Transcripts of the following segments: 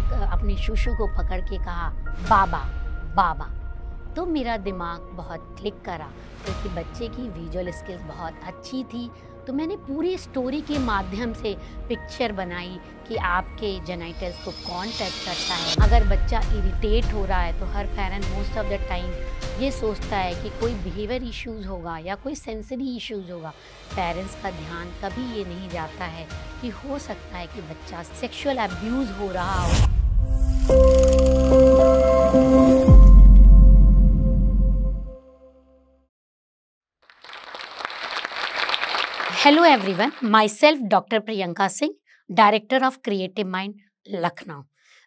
अपने शुशु को पकड़ के कहा बाबा बाबा, तो मेरा दिमाग बहुत क्लिक करा क्योंकि बच्चे की विजुअल स्किल्स बहुत अच्छी थी। तो मैंने पूरी स्टोरी के माध्यम से पिक्चर बनाई कि आपके जेनिटल्स को कौन टच करता है। अगर बच्चा इरिटेट हो रहा है तो हर parent most of the time ये सोचता है कि कोई बिहेवियर इश्यूज़ होगा या कोई सेंसरी इश्यूज़ होगा। पेरेंट्स का ध्यान कभी ये नहीं जाता है कि हो सकता है कि बच्चा सेक्सुअल अब्यूज़ हो रहा हो। Hello everyone, my self doctor Priyanka Singh, director of creative mind Lucknow.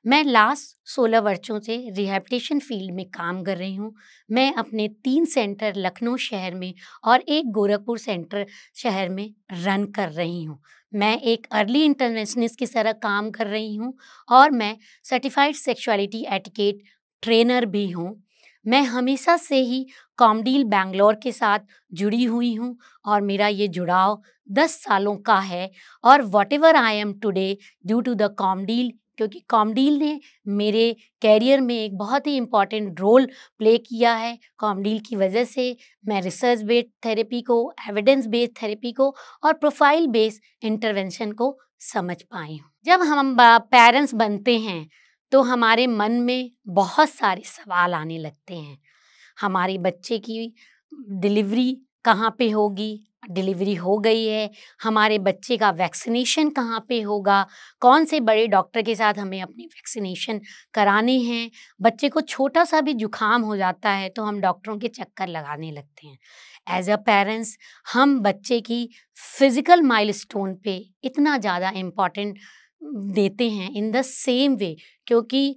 मैं लास्ट 16 वर्षों से रिहैबिलिटेशन फील्ड में काम कर रही हूँ। मैं अपने 3 सेंटर लखनऊ शहर में और एक गोरखपुर सेंटर शहर में रन कर रही हूँ। मैं एक अर्ली इंटरवेंशनिस्ट की तरह काम कर रही हूँ और मैं सर्टिफाइड सेक्सुअलिटी एटिकेट ट्रेनर भी हूँ। मैं हमेशा से ही कॉमडील बैंगलोर के साथ जुड़ी हुई हूँ और मेरा ये जुड़ाव 10 सालों का है। और whatever I am today due to the ComDEALL, क्योंकि कॉमडील ने मेरे कैरियर में एक बहुत ही इम्पॉर्टेंट रोल प्ले किया है। कॉमडील की वजह से मैं रिसर्च बेस्ड थेरेपी को, एविडेंस बेस्ड थेरेपी को और प्रोफाइल बेस्ड इंटरवेंशन को समझ पाई हूँ। जब हम पेरेंट्स बनते हैं तो हमारे मन में बहुत सारे सवाल आने लगते हैं। हमारे बच्चे की डिलीवरी कहाँ पे होगी? डिलीवरी हो गई है, हमारे बच्चे का वैक्सीनेशन कहाँ पे होगा? कौन से बड़े डॉक्टर के साथ हमें अपनी वैक्सीनेशन कराने हैं? बच्चे को छोटा-सा भी जुकाम हो जाता है तो हम डॉक्टरों के चक्कर लगाने लगते हैं। एज़ अ पेरेंट्स हम बच्चे की फिज़िकल माइलस्टोन पे इतना ज़्यादा इम्पोर्टेंट देते हैं इन द सेम वे, क्योंकि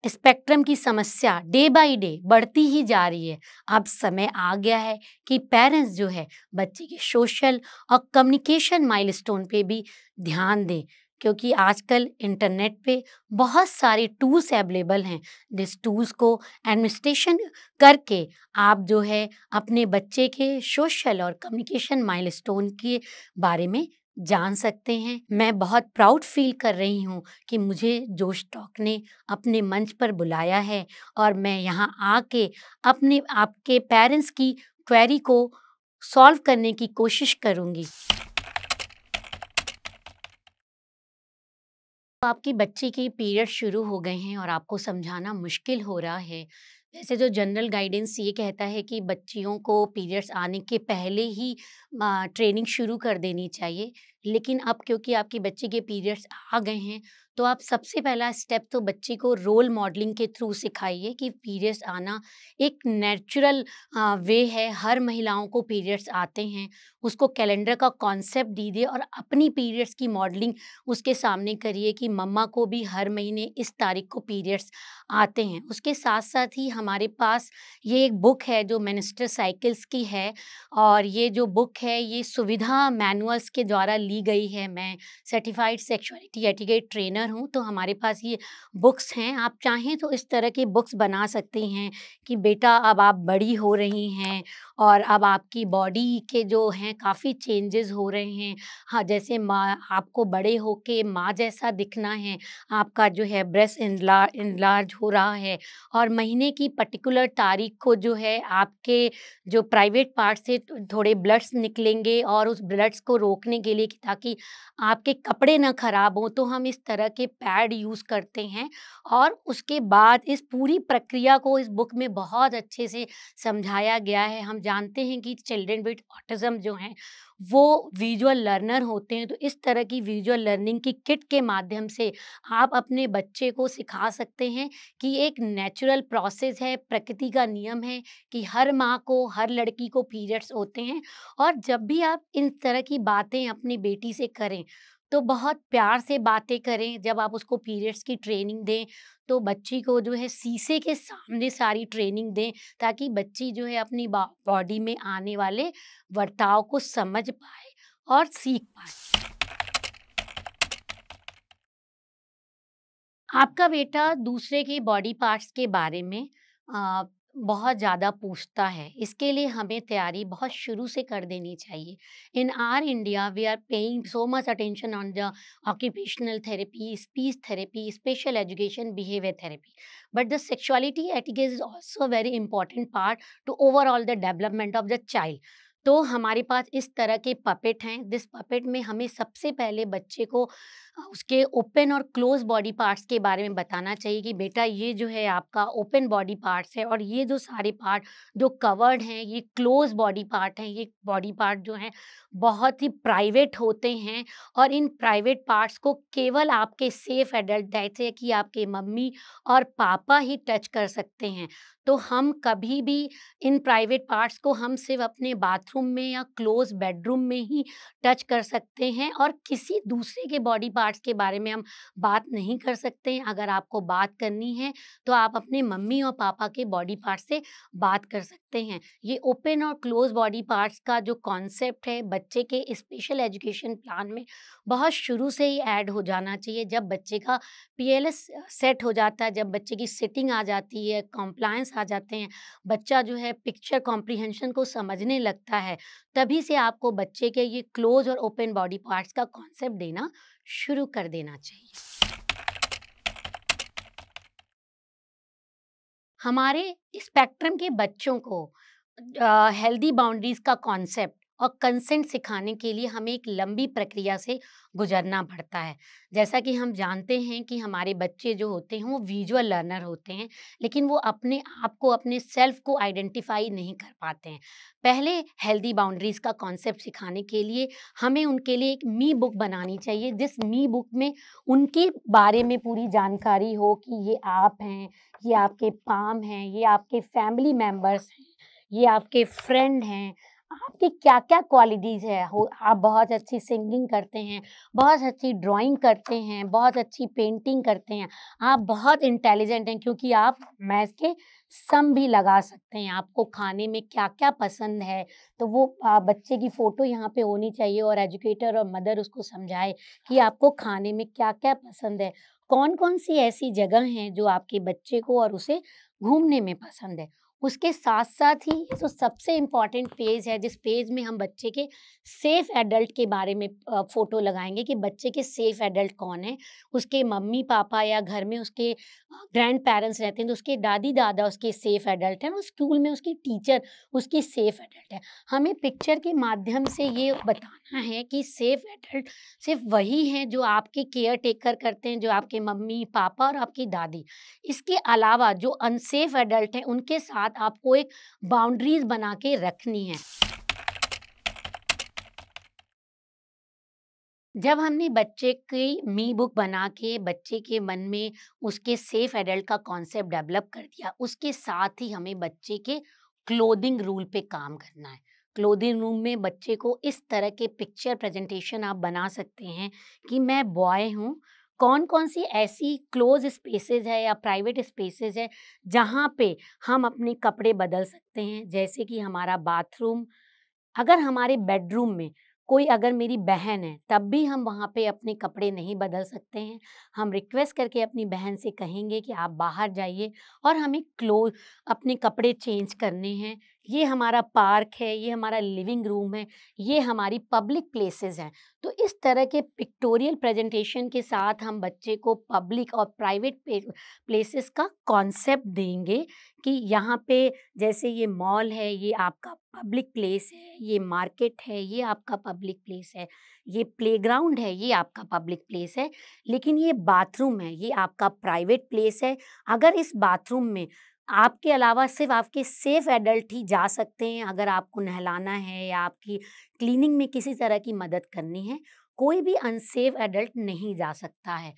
स्पेक्ट्रम की समस्या डे बाय डे बढ़ती ही जा रही है। अब समय आ गया है कि पेरेंट्स जो है बच्चे के सोशल और कम्युनिकेशन माइलस्टोन पे भी ध्यान दें, क्योंकि आजकल इंटरनेट पे बहुत सारे टूल्स अवेलेबल हैं। जिस टूल्स को एडमिनिस्ट्रेशन करके आप जो है अपने बच्चे के सोशल और कम्युनिकेशन माइलस्टोन के बारे में जान सकते हैं। मैं बहुत प्राउड फील कर रही हूँ कि मुझे जोश टॉक ने अपने मंच पर बुलाया है और मैं यहाँ आके अपने आपके पेरेंट्स की क्वेरी को सॉल्व करने की कोशिश करूँगी। आपकी बच्ची की पीरियड शुरू हो गए हैं और आपको समझाना मुश्किल हो रहा है। वैसे जो जनरल गाइडेंस ये कहता है कि बच्चियों को पीरियड्स आने के पहले ही ट्रेनिंग शुरू कर देनी चाहिए। लेकिन अब क्योंकि आपकी बच्ची के पीरियड्स आ गए हैं, तो आप सबसे पहला स्टेप तो बच्ची को रोल मॉडलिंग के थ्रू सिखाइए कि पीरियड्स आना एक नेचुरल वे है। हर महिलाओं को पीरियड्स आते हैं। उसको कैलेंडर का कॉन्सेप्ट दीजिए और अपनी पीरियड्स की मॉडलिंग उसके सामने करिए कि मम्मा को भी हर महीने इस तारीख को पीरियड्स आते हैं। उसके साथ-साथ ही हमारे पास ये एक बुक है जो मेंस्ट्रुअल साइकिल्स की है और ये जो बुक है ये सुविधा मैनुअल्स के द्वारा ली गई है। मैं सर्टिफाइड सेक्सुअलिटी एटिकेट ट्रेनर हूँ, तो हमारे पास ये बुक्स हैं। आप चाहें तो इस तरह की बुक्स बना सकती हैं कि बेटा अब आप बड़ी हो रही हैं और अब आपकी बॉडी के जो हैं काफ़ी चेंजेस हो रहे हैं। हाँ, जैसे माँ आपको बड़े होके माँ जैसा दिखना है, आपका जो है ब्रेस्ट इनलार्ज हो रहा है और महीने की पर्टिकुलर तारीख को जो है आपके जो प्राइवेट पार्ट से थोड़े ब्लड्स निकलेंगे और उस ब्लड्स को रोकने के लिए कि ताकि आपके कपड़े ना खराब हों, तो हम इस तरह के पैड यूज़ करते हैं। और उसके बाद इस पूरी प्रक्रिया को इस बुक में बहुत अच्छे से समझाया गया है। हम जानते हैं कि चिल्ड्रन विद ऑटिज़्म जो हैं वो विजुअल लर्नर होते हैं, तो इस तरह की विजुअल लर्निंग की किट के माध्यम से आप अपने बच्चे को सिखा सकते हैं कि एक नेचुरल प्रोसेस है, प्रकृति का नियम है कि हर माँ को, हर लड़की को पीरियड्स होते हैं। और जब भी आप इन तरह की बातें अपनी बेटी से करें, तो बहुत प्यार से बातें करें। जब आप उसको पीरियड्स की ट्रेनिंग दें, तो बच्ची को जो है शीशे के सामने सारी ट्रेनिंग दें, ताकि बच्ची जो है अपनी बॉडी में आने वाले बर्ताव को समझ पाए और सीख पाए। आपका बेटा दूसरे के बॉडी पार्ट्स के बारे में बहुत ज़्यादा पूछता है, इसके लिए हमें तैयारी बहुत शुरू से कर देनी चाहिए। In our India we are paying so much attention on the occupational therapy, speech therapy, special education, behavior therapy. But the sexuality etiquette is also a very important part to overall the development of the child. तो हमारे पास इस तरह के puppet हैं। This puppet में हमें सबसे पहले बच्चे को उसके ओपन और क्लोज बॉडी पार्ट्स के बारे में बताना चाहिए कि बेटा ये जो है आपका ओपन बॉडी पार्ट्स है और ये जो सारे पार्ट जो कवर्ड हैं ये क्लोज बॉडी पार्ट हैं। ये बॉडी पार्ट जो हैं बहुत ही प्राइवेट होते हैं और इन प्राइवेट पार्ट्स को केवल आपके सेफ एडल्ट जैसे कि आपके मम्मी और पापा ही टच कर सकते हैं। तो हम कभी भी इन प्राइवेट पार्ट्स को हम सिर्फ अपने बाथरूम में या क्लोज बेडरूम में ही टच कर सकते हैं और किसी दूसरे के बॉडी पार्ट्स के बारे में हम बात नहीं कर सकते हैं। अगर आपको बात करनी है तो आप अपने मम्मी और पापा के बॉडी पार्ट्स से बात कर सकते हैं। ये ओपन और क्लोज बॉडी पार्ट्स का जो कॉन्सेप्ट है बच्चे के स्पेशल एजुकेशन प्लान में बहुत शुरू से ही ऐड हो जाना चाहिए। जब बच्चे का पीएलएस सेट हो जाता है, जब बच्चे की सिटिंग आ जाती है, कॉम्प्लायंस आ जाते हैं, बच्चा जो है पिक्चर कॉम्प्रिहेंशन को समझने लगता है, तभी से आपको बच्चे के ये क्लोज और ओपन बॉडी पार्ट्स का कॉन्सेप्ट देना शुरू कर देना चाहिए। हमारे स्पेक्ट्रम के बच्चों को हेल्दी बाउंड्रीज का कॉन्सेप्ट और कंसेंट सिखाने के लिए हमें एक लंबी प्रक्रिया से गुजरना पड़ता है। जैसा कि हम जानते हैं कि हमारे बच्चे जो होते हैं वो विजुअल लर्नर होते हैं, लेकिन वो अपने आप को अपने सेल्फ को आइडेंटिफाई नहीं कर पाते हैं। पहले हेल्दी बाउंड्रीज का कॉन्सेप्ट सिखाने के लिए हमें उनके लिए एक मी बुक बनानी चाहिए, जिस मी बुक में उनके बारे में पूरी जानकारी हो कि ये आप हैं, ये आपके पाम हैं, ये आपके फैमिली मेंबर्स हैं, ये आपके फ्रेंड हैं, आपकी क्या-क्या क्वालिटीज़ है। हो आप बहुत अच्छी सिंगिंग करते हैं, बहुत अच्छी ड्राइंग करते हैं, बहुत अच्छी पेंटिंग करते हैं, आप बहुत इंटेलिजेंट हैं क्योंकि आप मैथ के सम भी लगा सकते हैं। आपको खाने में क्या-क्या पसंद है, तो वो बच्चे की फ़ोटो यहाँ पे होनी चाहिए और एजुकेटर और मदर उसको समझाए कि आपको खाने में क्या-क्या पसंद है। कौन-कौन सी ऐसी जगह हैं जो आपके बच्चे को और उसे घूमने में पसंद है। उसके साथ-साथ ही ये जो सबसे इम्पोर्टेंट फ़ेज़ है, जिस फ़ेज़ में हम बच्चे के सेफ़ एडल्ट के बारे में फ़ोटो लगाएँगे कि बच्चे के सेफ़ एडल्ट कौन हैं। उसके मम्मी-पापा या घर में उसके ग्रैंड पेरेंट्स रहते हैं, तो उसके दादी-दादा उसके सेफ़ एडल्ट हैं और स्कूल में उसकी टीचर उसकी सेफ़ एडल्ट है। हमें पिक्चर के माध्यम से ये बताना है कि सेफ़ एडल्ट सिर्फ़ वही हैं जो आपकी केयर टेकर करते हैं, जो आपके मम्मी-पापा और आपकी दादी। इसके अलावा जो अनसेफ एडल्ट हैं उनके साथ आपको एक बाउंड्रीज बना के रखनी है। जब हमने बच्चे की मी बुक बना के बच्चे के मन में उसके सेफ एडल्ट का कॉन्सेप्ट डेवलप कर दिया, उसके साथ ही हमें बच्चे के क्लोथिंग रूल पे काम करना है। क्लोथिंग रूम में बच्चे को इस तरह के पिक्चर प्रेजेंटेशन आप बना सकते हैं कि मैं बॉय हूँ, कौन-कौन सी ऐसी क्लोज़ स्पेसेस है या प्राइवेट स्पेसेस है, जहाँ पे हम अपने कपड़े बदल सकते हैं। जैसे कि हमारा बाथरूम, अगर हमारे बेडरूम में कोई अगर मेरी बहन है, तब भी हम वहाँ पे अपने कपड़े नहीं बदल सकते हैं। हम रिक्वेस्ट करके अपनी बहन से कहेंगे कि आप बाहर जाइए और हमें अपने कपड़े चेंज करने हैं। ये हमारा पार्क है, ये हमारा लिविंग रूम है, ये हमारी पब्लिक प्लेसेस हैं। तो इस तरह के पिक्टोरियल प्रेज़ेंटेशन के साथ हम बच्चे को पब्लिक और प्राइवेट प्लेसेस का कॉन्सेप्ट देंगे कि यहाँ पे जैसे ये मॉल है, ये आपका पब्लिक प्लेस है, ये मार्केट है, ये आपका पब्लिक प्लेस है, ये प्लेग्राउंड है, ये आपका पब्लिक प्लेस है, लेकिन ये बाथरूम है, ये आपका प्राइवेट प्लेस है। अगर इस बाथरूम में आपके अलावा सिर्फ़ आपके सेफ एडल्ट ही जा सकते हैं, अगर आपको नहलाना है या आपकी क्लीनिंग में किसी तरह की मदद करनी है, कोई भी अनसेफ एडल्ट नहीं जा सकता है।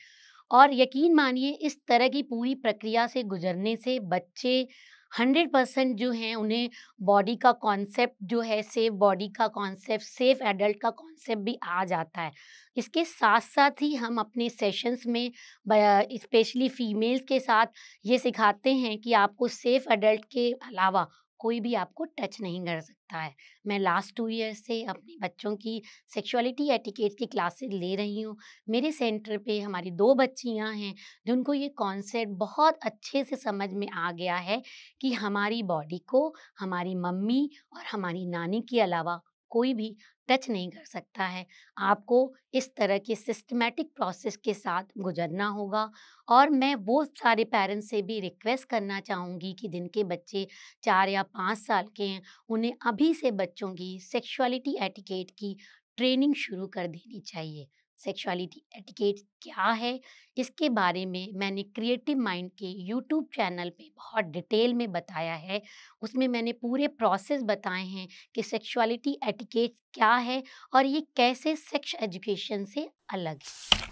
और यकीन मानिए इस तरह की पूरी प्रक्रिया से गुज़रने से बच्चे 100% जो हैं उन्हें बॉडी का कॉन्सेप्ट जो है सेफ बॉडी का कॉन्सेप्ट, सेफ एडल्ट का कॉन्सेप्ट भी आ जाता है। इसके साथ-साथ ही हम अपने सेशंस में स्पेशली फीमेल्स के साथ ये सिखाते हैं कि आपको सेफ एडल्ट के अलावा कोई भी आपको टच नहीं कर सकता है। मैं लास्ट 2 ईयर्स से अपने बच्चों की सेक्सुअलिटी एटिकेट की क्लासेस ले रही हूँ। मेरे सेंटर पे हमारी 2 बच्चियाँ हैं, जिनको ये कॉन्सेप्ट बहुत अच्छे से समझ में आ गया है कि हमारी बॉडी को हमारी मम्मी और हमारी नानी के अलावा कोई भी टच नहीं कर सकता है। आपको इस तरह के सिस्टमैटिक प्रोसेस के साथ गुज़रना होगा और मैं वो सारे पेरेंट्स से भी रिक्वेस्ट करना चाहूँगी कि जिनके बच्चे 4 या 5 साल के हैं, उन्हें अभी से बच्चों की सेक्सुअलिटी एटिकेट की ट्रेनिंग शुरू कर देनी चाहिए। सेक्सुअलिटी एटिकेट क्या है, इसके बारे में मैंने क्रिएटिव माइंड के यूट्यूब चैनल पे बहुत डिटेल में बताया है। उसमें मैंने पूरे प्रोसेस बताए हैं कि सेक्सुअलिटी एटिकेट क्या है और ये कैसे सेक्स एजुकेशन से अलग है।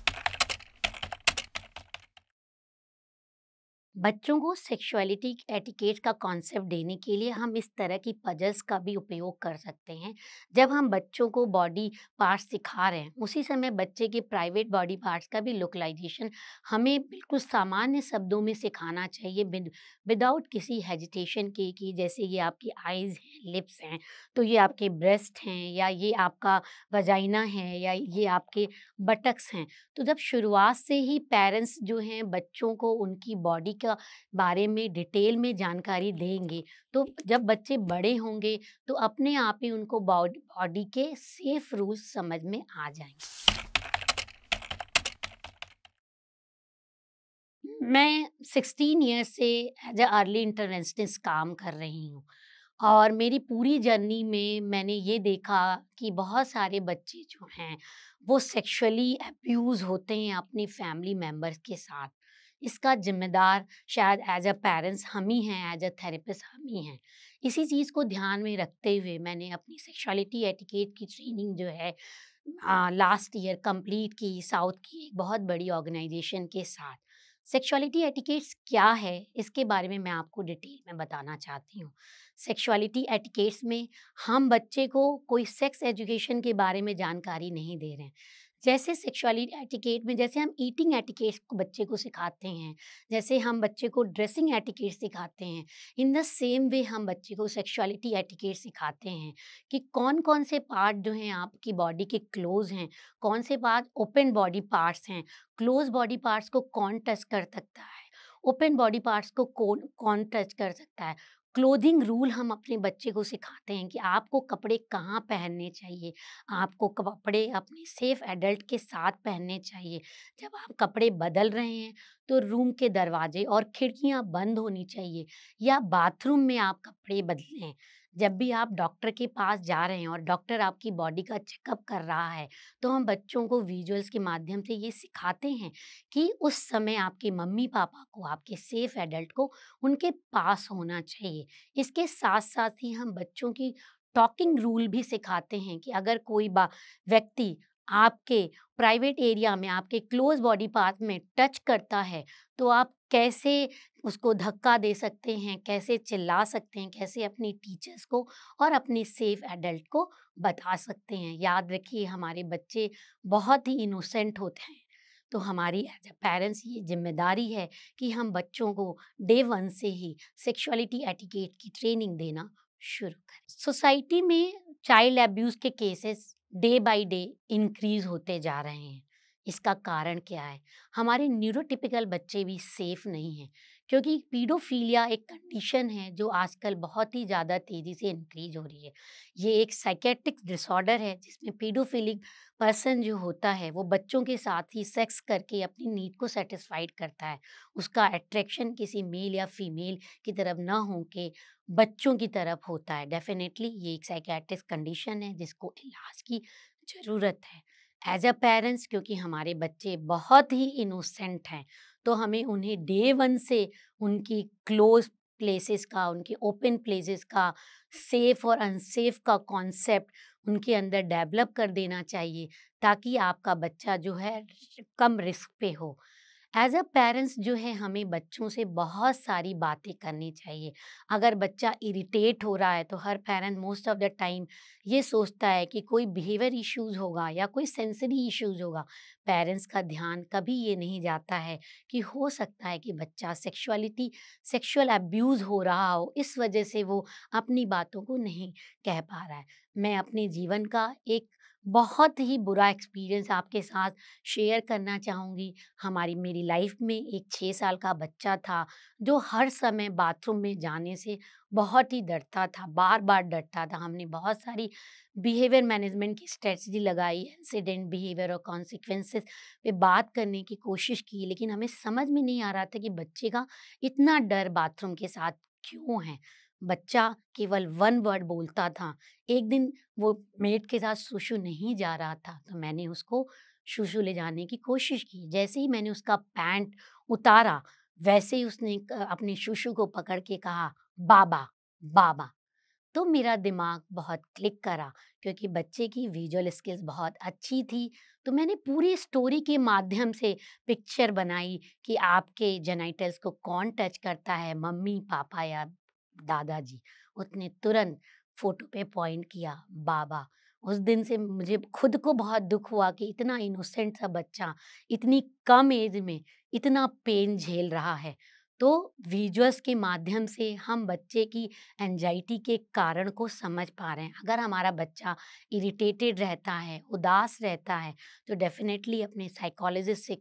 बच्चों को सेक्सुअलिटी एटिकेट का कॉन्सेप्ट देने के लिए हम इस तरह की पजल्स का भी उपयोग कर सकते हैं। जब हम बच्चों को बॉडी पार्ट्स सिखा रहे हैं, उसी समय बच्चे के प्राइवेट बॉडी पार्ट्स का भी लोकलाइजेशन हमें बिल्कुल सामान्य शब्दों में सिखाना चाहिए, विदाउट किसी हेजिटेशन के कि जैसे ये आपकी आईज़ हैं, लिप्स हैं, तो ये आपके ब्रेस्ट हैं या ये आपका वजाइना है या ये आपके बटक्स हैं। तो जब शुरुआत से ही पेरेंट्स जो हैं बच्चों को उनकी बॉडी का बारे में डिटेल में जानकारी देंगे, तो जब बच्चे बड़े होंगे तो अपने आप ही उनको बॉडी के सेफ रूल्स समझ में आ जाएंगे। मैं 16 ईयर्स से एज अ अर्ली इंटरवेंशनिस्ट काम कर रही हूँ और मेरी पूरी जर्नी में मैंने ये देखा कि बहुत सारे बच्चे जो हैं वो सेक्सुअली अब्यूज़ होते हैं अपनी फैमिली मेम्बर्स के साथ। इसका ज़िम्मेदार शायद एज अ पेरेंट्स हम ही हैं, एज अ थेरेपिस्ट हम ही हैं। इसी चीज़ को ध्यान में रखते हुए मैंने अपनी सेक्सुअलिटी एटिकेट की ट्रेनिंग जो है लास्ट ईयर कंप्लीट की साउथ की एक बहुत बड़ी ऑर्गेनाइजेशन के साथ। सेक्सुअलिटी एटिकेट्स क्या है, इसके बारे में मैं आपको डिटेल में बताना चाहती हूँ। सेक्सुअलिटी एटिकेट्स में हम बच्चे को कोई सेक्स एजुकेशन के बारे में जानकारी नहीं दे रहे हैं। जैसे सेक्सुअलिटी एटिकेट में जैसे हम ईटिंग एटिकेट्स को बच्चे को सिखाते हैं, जैसे हम बच्चे को ड्रेसिंग एटिकेट सिखाते हैं, इन द सेम वे हम बच्चे को सेक्सुअलिटी एटिकेट सिखाते हैं कि कौन-कौन से पार्ट जो हैं आपकी बॉडी के क्लोज़ हैं, कौन से पार्ट ओपन बॉडी पार्ट्स हैं, क्लोज़ बॉडी पार्ट्स को कौन टच कर सकता है, ओपन बॉडी पार्ट्स को कौन कौन टच कर सकता है। क्लोथिंग रूल हम अपने बच्चे को सिखाते हैं कि आपको कपड़े कहाँ पहनने चाहिए, आपको कपड़े अपने सेफ एडल्ट के साथ पहनने चाहिए। जब आप कपड़े बदल रहे हैं, तो रूम के दरवाजे और खिड़कियाँ बंद होनी चाहिए या बाथरूम में आप कपड़े बदलें। जब भी आप डॉक्टर के पास जा रहे हैं और डॉक्टर आपकी बॉडी का चेकअप कर रहा है, तो हम बच्चों को विजुअल्स के माध्यम से ये सिखाते हैं कि उस समय आपके मम्मी-पापा को, आपके सेफ एडल्ट को उनके पास होना चाहिए। इसके साथ-साथ ही हम बच्चों की टॉकिंग रूल भी सिखाते हैं कि अगर कोई व्यक्ति आपके प्राइवेट एरिया में, आपके क्लोज़ बॉडी पार्ट में टच करता है, तो आप कैसे उसको धक्का दे सकते हैं, कैसे चिल्ला सकते हैं, कैसे अपनी टीचर्स को और अपने सेफ एडल्ट को बता सकते हैं। याद रखिए हमारे बच्चे बहुत ही इनोसेंट होते हैं, तो हमारी एज अ पेरेंट्स ये ज़िम्मेदारी है कि हम बच्चों को डे 1 से ही सेक्सुअलिटी एटिकेट की ट्रेनिंग देना शुरू करें। सोसाइटी में चाइल्ड अब्यूज़ के cases day by day increase होते जा रहे हैं। इसका कारण क्या है? हमारे न्यूरोटिपिकल बच्चे भी सेफ नहीं हैं, क्योंकि पीडोफिलिया एक कंडीशन है जो आजकल बहुत ही ज़्यादा तेज़ी से इंक्रीज़ हो रही है। ये एक साइकियाट्रिक डिसऑर्डर है जिसमें पीडोफिलिक पर्सन जो होता है वो बच्चों के साथ ही सेक्स करके अपनी नीड को सैटिस्फाइड करता है। उसका अट्रैक्शन किसी मेल या फीमेल की तरफ ना हो के बच्चों की तरफ होता है। डेफ़िनेटली ये एक साइकियाट्रिक कंडीशन है जिसको इलाज की ज़रूरत है। एज़ अ पेरेंट्स, क्योंकि हमारे बच्चे बहुत ही इनोसेंट हैं, तो हमें उन्हें डे 1 से उनकी क्लोज़ प्लेसेस का, उनके ओपन प्लेसेस का, सेफ और अनसेफ का कॉन्सेप्ट उनके अंदर डेवलप कर देना चाहिए, ताकि आपका बच्चा जो है कम रिस्क पे हो। एज़ अ पेरेंट्स जो है हमें बच्चों से बहुत सारी बातें करनी चाहिए। अगर बच्चा इरिटेट हो रहा है तो हर parent most of the time ये सोचता है कि कोई बिहेवियर इश्यूज़ होगा या कोई सेंसरी इश्यूज़ होगा। पेरेंट्स का ध्यान कभी ये नहीं जाता है कि हो सकता है कि बच्चा सेक्सुअल अब्यूज़ हो रहा हो, इस वजह से वो अपनी बातों को नहीं कह पा रहा है। मैं अपने जीवन का एक बहुत ही बुरा एक्सपीरियंस आपके साथ शेयर करना चाहूँगी। हमारी मेरी लाइफ में एक 6 साल का बच्चा था, जो हर समय बाथरूम में जाने से बहुत ही डरता था, बार-बार डरता था। हमने बहुत सारी बिहेवियर मैनेजमेंट की स्ट्रैटेजी लगाई, इंसिडेंट बिहेवियर और कॉन्सिक्वेंसेस पे बात करने की कोशिश की, लेकिन हमें समझ में नहीं आ रहा था कि बच्चे का इतना डर बाथरूम के साथ क्यों है। बच्चा केवल 1 वर्ड बोलता था। एक दिन वो मेड के साथ सुसु नहीं जा रहा था, तो मैंने उसको शुशु ले जाने की कोशिश की। जैसे ही मैंने उसका पैंट उतारा, वैसे ही उसने अपने शुशु को पकड़ के कहा, "बाबा, बाबा।" तो मेरा दिमाग बहुत क्लिक करा, क्योंकि बच्चे की विजुअल स्किल्स बहुत अच्छी थी। तो मैंने पूरी स्टोरी के माध्यम से पिक्चर बनाई कि आपके जेनिटल्स को कौन टच करता है, मम्मी, पापा या दादाजी। उसने तुरंत फ़ोटो पे पॉइंट किया, बाबा। उस दिन से मुझे खुद को बहुत दुःख हुआ कि इतना इनोसेंट सा बच्चा, इतनी कम एज में इतना पेन झेल रहा है। तो विजुअल्स के माध्यम से हम बच्चे की एंजाइटी के कारण को समझ पा रहे हैं। अगर हमारा बच्चा इरिटेटेड रहता है, उदास रहता है, तो डेफ़िनेटली अपने साइकोलॉजिस्ट से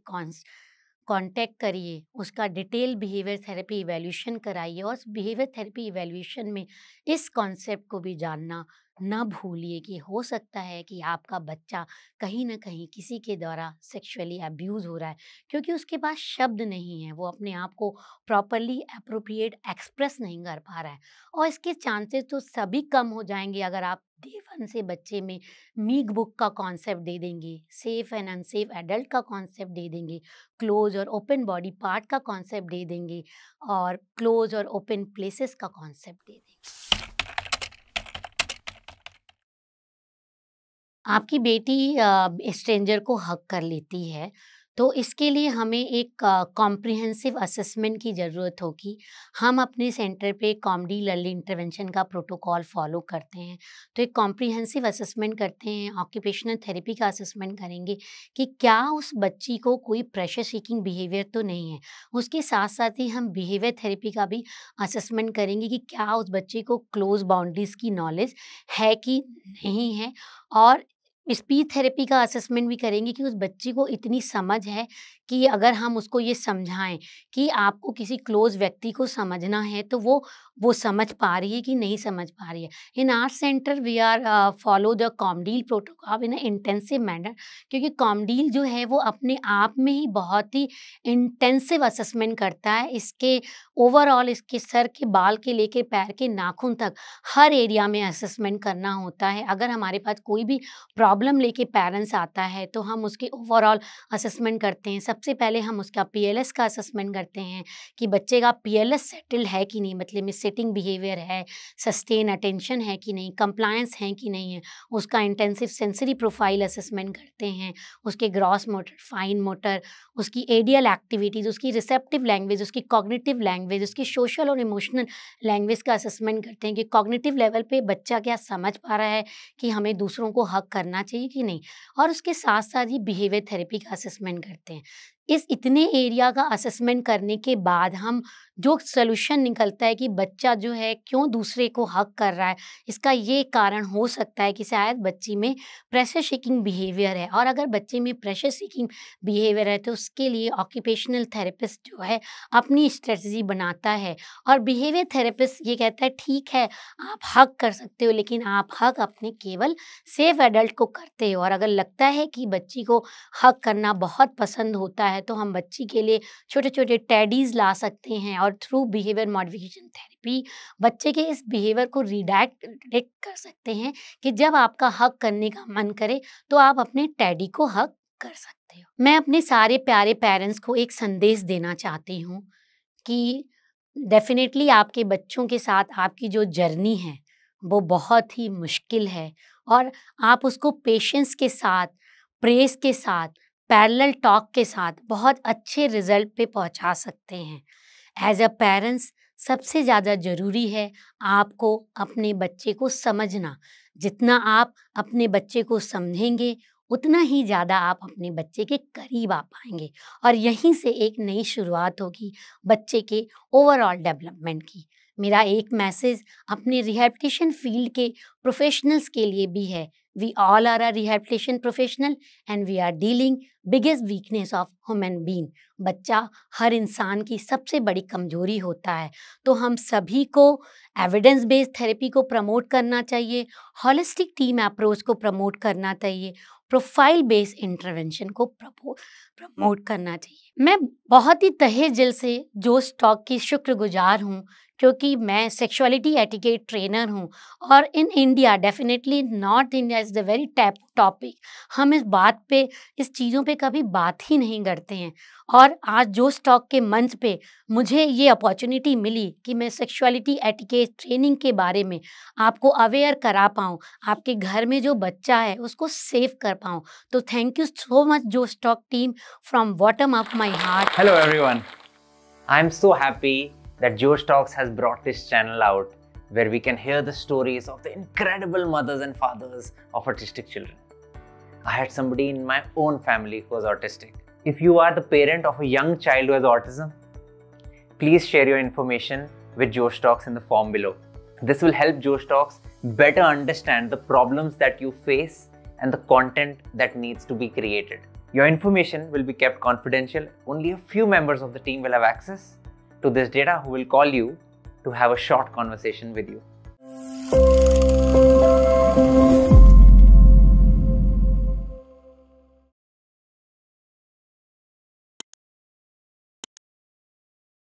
कॉन्टैक्ट करिए, उसका डिटेल बिहेवियर थेरेपी इवैल्यूएशन कराइए और उस बिहेवियर थेरेपी इवैल्यूएशन में इस कॉन्सेप्ट को भी जानना ना भूलिए कि हो सकता है कि आपका बच्चा कहीं न कहीं किसी के द्वारा सेक्सुअली अब्यूज़ हो रहा है, क्योंकि उसके पास शब्द नहीं है, वो अपने आप को प्रॉपर्ली एप्रोप्रिएट एक्सप्रेस नहीं कर पा रहा है। और इसके चांसेस तो सभी कम हो जाएँगे अगर आप डे 1 से बच्चे में मीक बुक का कॉन्सेप्ट दे देंगे, सेफ एंड अनसेफ एडल्ट का कॉन्सेप्ट दे देंगे, क्लोज़ और ओपन बॉडी पार्ट का कॉन्सेप्ट दे देंगे और क्लोज़ और ओपन प्लेसेस का कॉन्सेप्ट दे देंगे। आपकी बेटी स्ट्रेंजर को हग कर लेती है, तो इसके लिए हमें एक कॉम्प्रिहेंसिव असेसमेंट की ज़रूरत होगी। हम अपने सेंटर पे कॉमडी अर्ली इंटरवेंशन का प्रोटोकॉल फ़ॉलो करते हैं। तो एक कॉम्प्रिहेंसिव असेसमेंट करते हैं, ऑक्यूपेशनल थेरेपी का असेसमेंट करेंगे कि क्या उस बच्ची को कोई प्रेशर सीकिंग बिहेवियर तो नहीं है। उसके साथ-साथ ही हम बिहेवियर थेरेपी का भी असेसमेंट करेंगे कि क्या उस बच्चे को क्लोज़ बाउंड्रीज़ की नॉलेज है कि नहीं है, और स्पीच थेरेपी का असेसमेंट भी करेंगे कि उस बच्ची को इतनी समझ है कि अगर हम उसको ये समझाएँ कि आपको किसी क्लोज़ व्यक्ति को समझना है, तो वो समझ पा रही है कि नहीं समझ पा रही है। In our centre we are follow the ComDEALL protocol in a intensive manner, क्योंकि कॉमडील जो है वो अपने आप में ही बहुत ही इंटेंसिव असेसमेंट करता है। इसके ओवरऑल इसके सर के बाल के लेके पैर के नाखून तक हर एरिया में असेसमेंट करना होता है। अगर हमारे पास कोई भी प्रॉब्लम लेके पेरेंट्स आता है तो हम उसके ओवरऑल असेसमेंट करते हैं। सबसे पहले हम उसका पीएलएस का असेसमेंट करते हैं कि बच्चे का पीएलएस सेटल्ड है कि नहीं, मतलब में सिटिंग बिहेवियर है, सस्टेन अटेंशन है कि नहीं, कंप्लायंस है कि नहीं है। उसका इंटेंसिव सेंसरी प्रोफाइल असेसमेंट करते हैं, उसके ग्रॉस मोटर, फाइन मोटर, उसकी एडियल एक्टिविटीज़, उसकी रिसेप्टिव लैंग्वेज, उसकी कॉग्निटिव लैंग्वेज, उसकी सोशल और इमोशनल लैंग्वेज का असेसमेंट करते हैं कि कॉग्निटिव लेवल पे बच्चा क्या समझ पा रहा है कि हमें दूसरों को हग करना चाहिए कि नहीं, और उसके साथ-साथ ही बिहेवियर थेरेपी का असेसमेंट करते हैं। इस इतने एरिया का असेसमेंट करने के बाद हम जो सॉल्यूशन निकलता है कि बच्चा जो है क्यों दूसरे को हग कर रहा है, इसका ये कारण हो सकता है कि शायद बच्ची में प्रेशर सीकिंग बिहेवियर है, और अगर बच्चे में प्रेशर सीकिंग बिहेवियर है तो उसके लिए ऑक्यूपेशनल थेरेपिस्ट जो है अपनी स्ट्रेटजी बनाता है, और बिहेवियर थेरेपिस्ट ये कहता है ठीक है, आप हग कर सकते हो, लेकिन आप हग अपने केवल सेफ एडल्ट को करते हो। और अगर लगता है कि बच्ची को हग करना बहुत पसंद होता है तो हम बच्ची के लिए छोटे-छोटे टेडीज़ ला सकते हैं, और थ्रू बिहेवियर मॉडिफिकेशन थेरेपी बच्चे के इस बिहेवियर को रिडायरेक्ट कर सकते हैं कि जब आपका हग करने का मन करे तो आप अपने टेडी को हग कर सकते हो। मैं अपने सारे प्यारे पेरेंट्स को एक संदेश देना चाहती हूँ कि डेफ़िनेटली आपके बच्चों के साथ आपकी जो जर्नी है, वो बहुत ही मुश्किल है, और आप उसको पेशेंस के साथ, प्रेज़ के साथ, पैरेलल टॉक के साथ बहुत अच्छे रिजल्ट पे पहुंचा सकते हैं। एज अ पेरेंट्स सबसे ज़्यादा ज़रूरी है आपको अपने बच्चे को समझना। जितना आप अपने बच्चे को समझेंगे उतना ही ज़्यादा आप अपने बच्चे के करीब आ पाएंगे और यहीं से एक नई शुरुआत होगी बच्चे के ओवरऑल डेवलपमेंट की। मेरा एक मैसेज अपने रिहैबिलिटेशन फील्ड के प्रोफेशनल्स के लिए भी है। We all are a rehabilitation professional and we are dealing biggest weakness of human being. बच्चा हर इंसान की सबसे बड़ी कमजोरी होता है, तो हम सभी को एविडेंस बेस्ड थेरेपी को प्रमोट करना चाहिए, हॉलिस्टिक टीम अप्रोच को प्रमोट करना चाहिए, प्रोफाइल बेस्ड इंटरवेंशन को प्रमोट करना चाहिए। मैं बहुत ही तहे दिल से जोश टॉक की शुक्रगुजार हूँ क्योंकि मैं सेक्सुअलिटी एटिकेट ट्रेनर हूँ और in India definitely north India is the very tab topic. हम इस बात पे इस चीज़ों पे कभी बात ही नहीं करते हैं और आज जोश टॉक के मंच पे मुझे ये अपॉर्चुनिटी मिली कि मैं सेक्सुअलिटी एटिकेट ट्रेनिंग के बारे में आपको अवेयर करा पाऊँ, आपके घर में जो बच्चा है उसको सेव कर पाऊँ। तो थैंक यू सो मच जोश talk team from bottom of my heart. Hello everyone. I'm so happy that Josh Talks has brought this channel out where we can hear the stories of the incredible mothers and fathers of autistic children. I had somebody in my own family who was autistic. If you are the parent of a young child who has autism, please share your information with Josh Talks in the form below. This will help Josh Talks better understand the problems that you face and the content that needs to be created. Your information will be kept confidential. Only a few members of the team will have access to this data who will call you to have a short conversation with you.